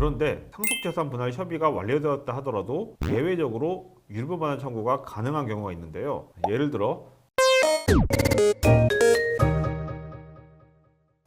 그런데 상속재산 분할 협의가 완료되었다 하더라도 예외적으로 유류분 반환 청구가 가능한 경우가 있는데요. 예를 들어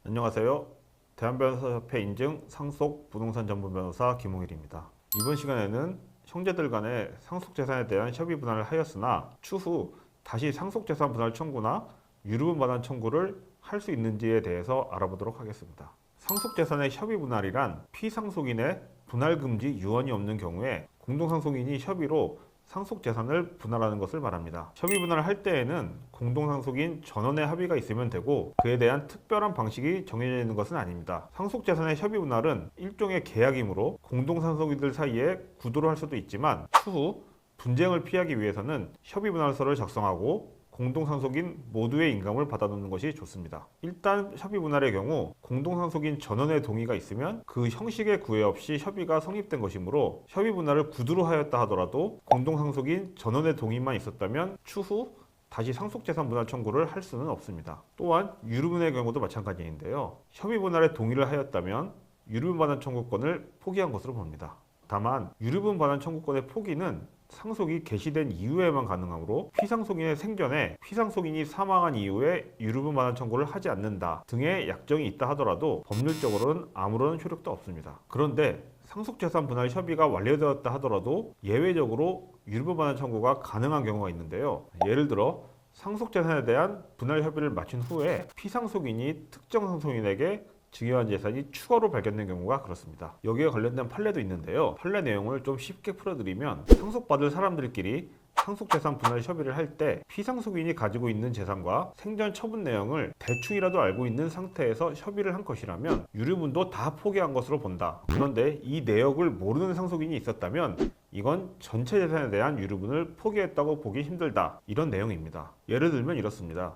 안녕하세요. 대한변호사협회 인증 상속 부동산 전문 변호사 김홍일입니다. 이번 시간에는 형제들 간의 상속재산에 대한 협의 분할을 하였으나 추후 다시 상속재산 분할 청구나 유류분 반환 청구를 할 수 있는지에 대해서 알아보도록 하겠습니다. 상속재산의 협의 분할이란 피상속인의 분할 금지 유언이 없는 경우에 공동상속인이 협의로 상속재산을 분할하는 것을 말합니다. 협의 분할을 할 때에는 공동상속인 전원의 합의가 있으면 되고 그에 대한 특별한 방식이 정해져 있는 것은 아닙니다. 상속재산의 협의 분할은 일종의 계약이므로 공동상속인들 사이에 구도를 할 수도 있지만 추후 분쟁을 피하기 위해서는 협의 분할서를 작성하고 공동상속인 모두의 인감을 받아놓는 것이 좋습니다. 일단 협의 분할의 경우 공동상속인 전원의 동의가 있으면 그 형식의 구애 없이 협의가 성립된 것이므로 협의 분할을 구두로 하였다 하더라도 공동상속인 전원의 동의만 있었다면 추후 다시 상속재산 분할 청구를 할 수는 없습니다. 또한 유류분의 경우도 마찬가지인데요. 협의 분할에 동의를 하였다면 유류분 반환 청구권을 포기한 것으로 봅니다. 다만 유류분 반환 청구권의 포기는 상속이 개시된 이후에만 가능하므로 피상속인의 생전에 피상속인이 사망한 이후에 유류분 반환 청구를 하지 않는다 등의 약정이 있다 하더라도 법률적으로는 아무런 효력도 없습니다. 그런데 상속재산 분할 협의가 완료되었다 하더라도 예외적으로 유류분 반환 청구가 가능한 경우가 있는데요. 예를 들어 상속재산에 대한 분할 협의를 마친 후에 피상속인이 특정 상속인에게 증여한 재산이 추가로 발견된 경우가 그렇습니다. 여기에 관련된 판례도 있는데요. 판례 내용을 좀 쉽게 풀어드리면 상속받을 사람들끼리 상속재산 분할 협의를 할 때 피상속인이 가지고 있는 재산과 생전 처분 내용을 대충이라도 알고 있는 상태에서 협의를 한 것이라면 유류분도 다 포기한 것으로 본다. 그런데 이 내역을 모르는 상속인이 있었다면 이건 전체 재산에 대한 유류분을 포기했다고 보기 힘들다. 이런 내용입니다. 예를 들면 이렇습니다.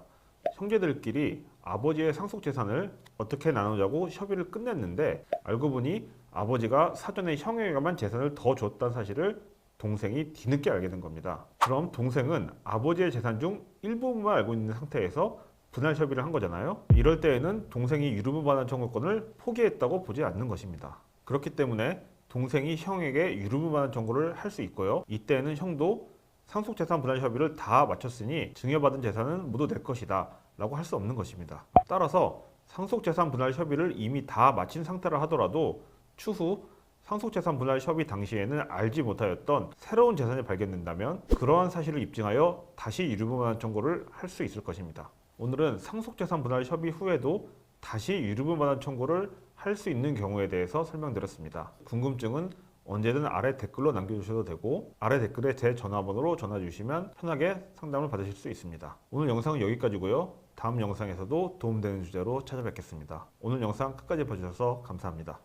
형제들끼리 아버지의 상속재산을 어떻게 나누자고 협의를 끝냈는데 알고 보니 아버지가 사전에 형에게만 재산을 더 줬다는 사실을 동생이 뒤늦게 알게 된 겁니다. 그럼 동생은 아버지의 재산 중 일부분만 알고 있는 상태에서 분할 협의를 한 거잖아요. 이럴 때에는 동생이 유류분 반환 청구권을 포기했다고 보지 않는 것입니다. 그렇기 때문에 동생이 형에게 유류분 반환 청구를 할 수 있고요. 이때에는 형도 상속재산 분할 협의를 다 마쳤으니 증여받은 재산은 모두 내 것이다 라고 할 수 없는 것입니다. 따라서 상속재산 분할 협의를 이미 다 마친 상태라 하더라도 추후 상속재산 분할 협의 당시에는 알지 못하였던 새로운 재산이 발견된다면 그러한 사실을 입증하여 다시 유류분 반환 청구를 할 수 있을 것입니다. 오늘은 상속재산 분할 협의 후에도 다시 유류분 반환 청구를 할 수 있는 경우에 대해서 설명드렸습니다. 궁금증은 언제든 아래 댓글로 남겨주셔도 되고 아래 댓글에 제 전화번호로 전화 주시면 편하게 상담을 받으실 수 있습니다. 오늘 영상은 여기까지고요. 다음 영상에서도 도움되는 주제로 찾아뵙겠습니다. 오늘 영상 끝까지 봐주셔서 감사합니다.